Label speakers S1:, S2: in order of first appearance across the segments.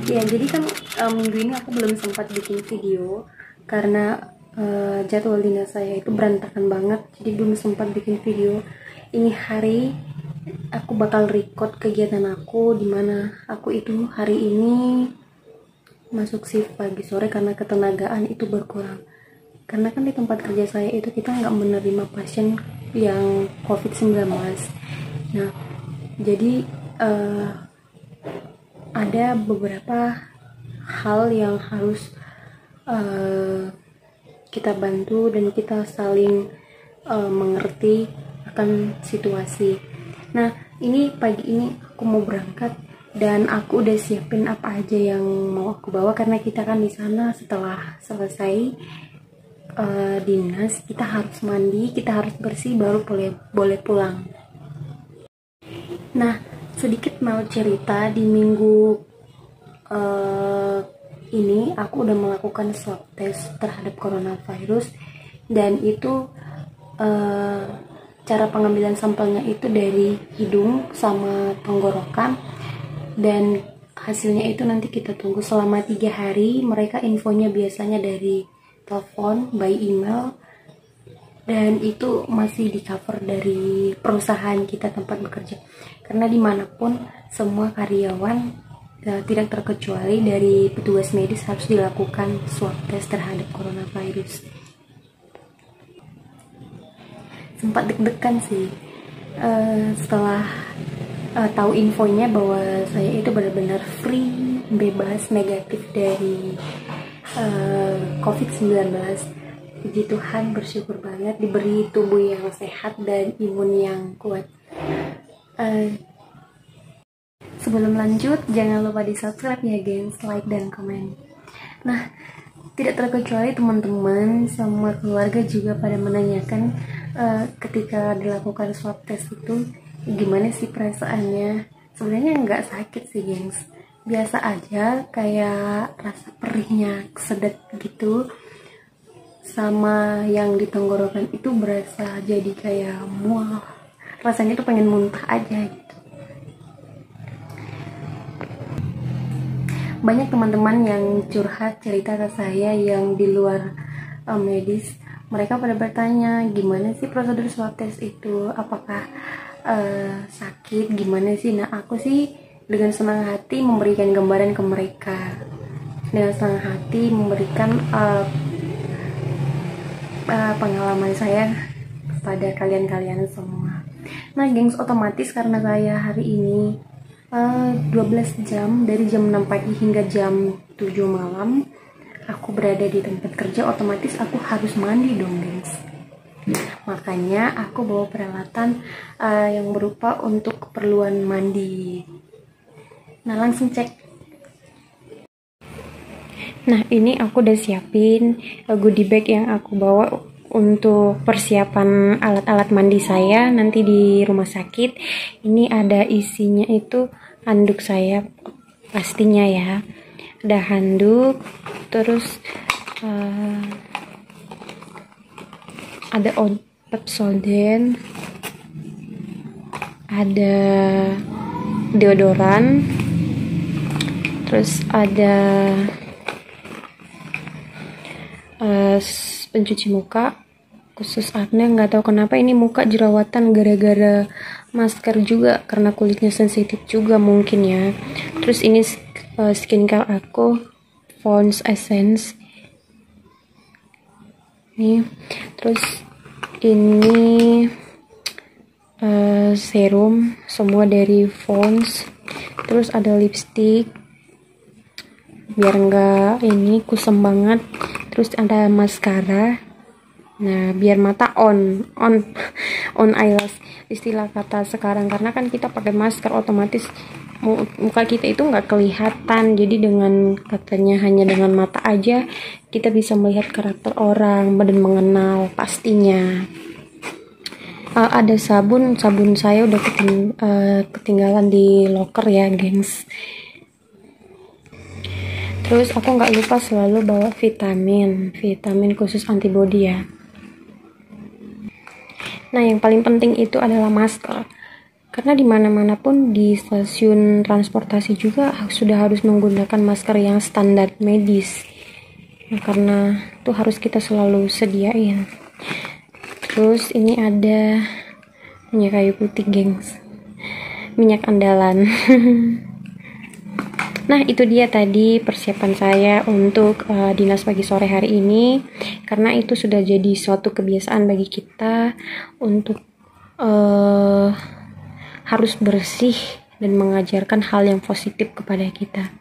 S1: Ya, jadi kan minggu ini aku belum sempat bikin video karena jadwal dinas saya itu berantakan banget, jadi belum sempat bikin video. Ini hari aku bakal record kegiatan aku, dimana aku itu hari ini masuk shift pagi sore karena ketenagaan itu berkurang. Karena kan di tempat kerja saya itu kita nggak menerima pasien yang COVID-19. Nah, jadi ada beberapa hal yang harus kita bantu dan kita saling mengerti akan situasi. Nah, ini pagi ini aku mau berangkat dan aku udah siapin apa aja yang mau aku bawa, karena kita kan di sana setelah selesai dinas kita harus mandi, kita harus bersih baru boleh pulang. Nah, sedikit mau cerita, di minggu ini aku udah melakukan swab test terhadap coronavirus, dan itu cara pengambilan sampelnya itu dari hidung sama tenggorokan, dan hasilnya itu nanti kita tunggu selama 3 hari. Mereka infonya biasanya dari telepon, by email, dan itu masih di cover dari perusahaan kita tempat bekerja, karena dimanapun semua karyawan tidak terkecuali dari petugas medis harus dilakukan swab test terhadap coronavirus. Sempat deg-degan sih setelah tahu infonya bahwa saya itu benar-benar free, bebas, negatif dari COVID-19. Puji Tuhan, bersyukur banget diberi tubuh yang sehat dan imun yang kuat. Sebelum lanjut, jangan lupa di subscribe ya gengs, like dan komen. Nah, tidak terkecuali teman-teman sama keluarga juga pada menanyakan ketika dilakukan swab test itu gimana sih perasaannya. Sebenarnya nggak sakit sih gengs, biasa aja, kayak rasa perihnya kesedot gitu, sama yang di tenggorokan itu berasa jadi kayak mual, rasanya tuh pengen muntah aja gitu. Banyak teman-teman yang curhat cerita ke saya yang di luar medis, mereka pada bertanya gimana sih prosedur swab test itu, apakah sakit, gimana sih. Nah, aku sih dengan senang hati memberikan gambaran ke mereka, dengan senang hati memberikan pengalaman saya kepada kalian-kalian semua. Nah gengs, otomatis karena saya hari ini 12 jam, dari jam 6 pagi hingga jam 7 malam aku berada di tempat kerja, otomatis aku harus mandi dong gengs. Makanya aku bawa peralatan yang berupa untuk keperluan mandi. Nah, langsung cek. Nah, ini aku udah siapin goodie bag yang aku bawa untuk persiapan alat-alat mandi saya nanti di rumah sakit. Ini ada isinya itu handuk saya pastinya ya. Ada handuk, terus ada Pepsodent, ada deodoran, terus ada pencuci muka khusus acne. Nggak tahu kenapa ini muka jerawatan gara-gara masker juga, karena kulitnya sensitif juga mungkin ya. Terus ini skincare aku, Pond's Essence nih. Terus ini serum semua dari Pond's. Terus ada lipstick biar enggak ini kusam banget. Terus ada maskara, nah biar mata on eyelash istilah kata sekarang, karena kan kita pakai masker otomatis muka kita itu nggak kelihatan. Jadi dengan katanya hanya dengan mata aja kita bisa melihat karakter orang dan mengenal pastinya. Ada sabun saya udah ketinggalan di loker ya gengs. Terus aku nggak lupa selalu bawa vitamin khusus antibody ya. Nah, yang paling penting itu adalah masker, Karena di mana-mana pun di stasiun transportasi juga sudah harus menggunakan masker yang standar medis. Nah, karena itu harus kita selalu sediain. Terus ini ada minyak kayu putih, gengs. Minyak andalan. Nah, itu dia tadi persiapan saya untuk dinas pagi sore hari ini. Karena itu sudah jadi suatu kebiasaan bagi kita untuk harus bersih dan mengajarkan hal yang positif kepada kita.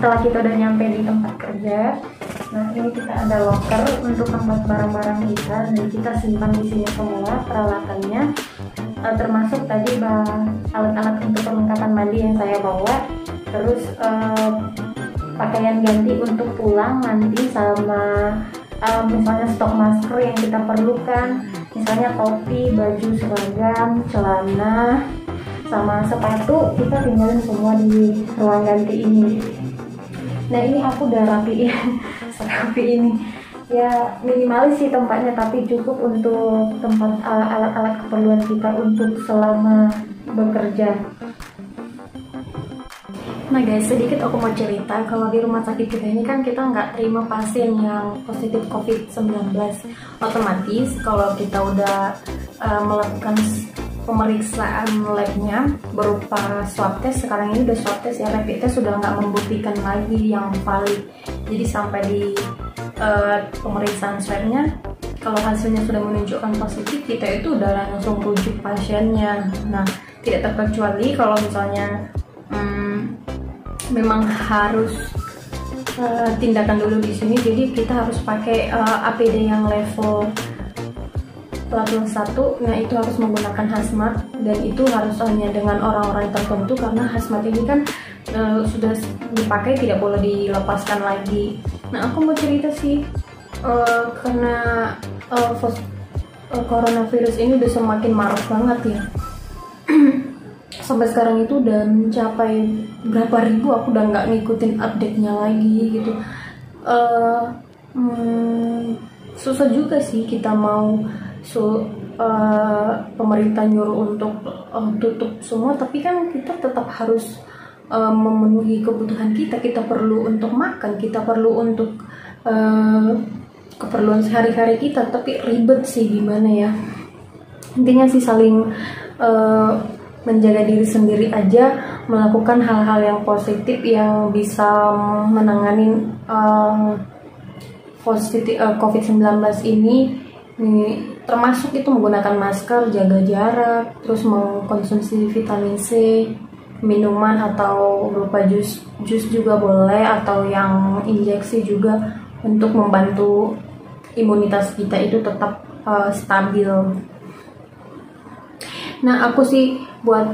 S1: Setelah kita udah nyampe di tempat kerja, nah ini kita ada locker untuk tempat barang-barang kita dan kita simpan di sini semua peralatannya, termasuk tadi alat-alat untuk perlengkapan mandi yang saya bawa, terus pakaian ganti untuk pulang nanti, sama misalnya stok masker yang kita perlukan, misalnya topi, baju seragam, celana, sama sepatu kita tinggalin semua di ruang ganti ini. Nah ini aku udah rapiin serapi ini ya, minimalis sih tempatnya, tapi cukup untuk tempat alat-alat keperluan kita untuk selama bekerja. Nah guys, sedikit aku mau cerita kalau di rumah sakit kita ini kan kita nggak terima pasien yang positif COVID-19. Otomatis kalau kita udah melakukan pemeriksaan labnya berupa swab test, sekarang ini udah swab test ya, rapid test sudah nggak membuktikan lagi yang valid. Jadi sampai di pemeriksaan swabnya, kalau hasilnya sudah menunjukkan positif, kita itu udah langsung rujuk pasiennya. Nah tidak terkecuali kalau misalnya memang harus tindakan dulu di sini, jadi kita harus pakai APD yang level level 1, nah itu harus menggunakan hazmat, dan itu harus hanya dengan orang-orang tertentu karena hazmat ini kan sudah dipakai, tidak boleh dilepaskan lagi. Nah aku mau cerita sih, karena coronavirus ini udah semakin marak banget ya. Sampai sekarang itu udah mencapai berapa ribu, aku udah nggak ngikutin update-nya lagi gitu. Susah juga sih kita mau pemerintah nyuruh untuk tutup semua, tapi kan kita tetap harus memenuhi kebutuhan kita. Kita perlu untuk makan, kita perlu untuk keperluan sehari-hari kita, tapi ribet sih gimana ya. Intinya sih saling menjaga diri sendiri aja, melakukan hal-hal yang positif yang bisa menangani COVID-19 ini, termasuk itu menggunakan masker, jaga jarak, terus mengkonsumsi vitamin C, minuman atau berupa jus juga boleh, atau yang injeksi juga, untuk membantu imunitas kita itu tetap stabil. Nah aku sih buat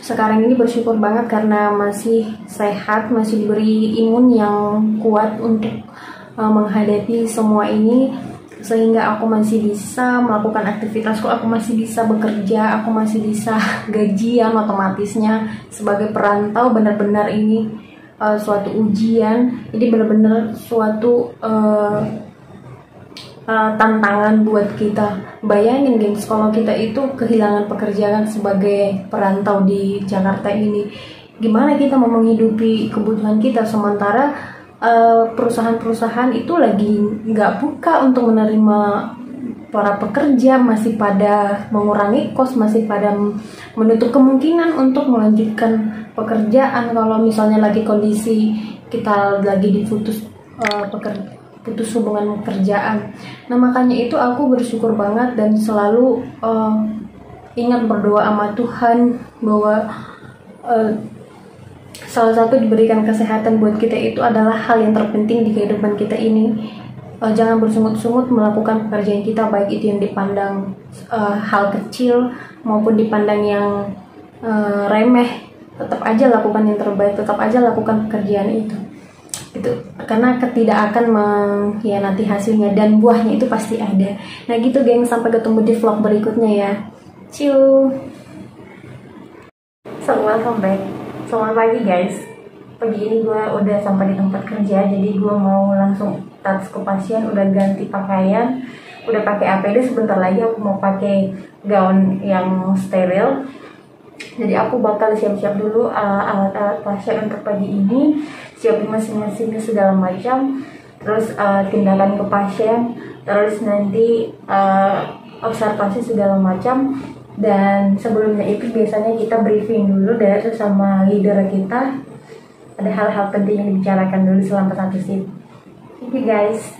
S1: sekarang ini bersyukur banget karena masih sehat, masih diberi imun yang kuat untuk menghadapi semua ini, sehingga aku masih bisa melakukan aktivitasku, aku masih bisa bekerja, aku masih bisa gajian otomatisnya sebagai perantau. Benar-benar ini suatu ujian, ini benar-benar suatu tantangan buat kita. Bayangin gengs, kalau kita itu kehilangan pekerjaan sebagai perantau di Jakarta ini, gimana kita mau menghidupi kebutuhan kita, sementara perusahaan-perusahaan itu lagi nggak buka untuk menerima para pekerja, masih pada mengurangi kos, masih pada menutup kemungkinan untuk melanjutkan pekerjaan kalau misalnya lagi kondisi kita lagi diputus putus hubungan pekerjaan. Nah makanya itu aku bersyukur banget dan selalu ingat berdoa sama Tuhan bahwa salah satu diberikan kesehatan buat kita itu adalah hal yang terpenting di kehidupan kita ini. Jangan bersungut-sungut melakukan pekerjaan kita, baik itu yang dipandang hal kecil maupun dipandang yang remeh. Tetap aja lakukan yang terbaik, tetap aja lakukan pekerjaan itu. Gitu. Karena tidak akan mengkhianati hasilnya dan buahnya itu pasti ada. Nah gitu geng, sampai ketemu di vlog berikutnya ya. See you. So welcome back. Selamat pagi guys. Pagi ini gue udah sampai di tempat kerja, jadi gue mau langsung touch ke pasien, udah ganti pakaian, udah pakai APD. Sebentar lagi aku mau pakai gaun yang steril. Jadi aku bakal siap-siap dulu alat-alat pasien untuk pagi ini, siapin mesin-mesinnya segala macam, terus tindakan ke pasien, terus nanti observasi segala macam. Dan sebelumnya itu biasanya kita briefing dulu dari sama leader kita, ada hal-hal penting yang dibicarakan dulu selama satu shift. Thank you guys.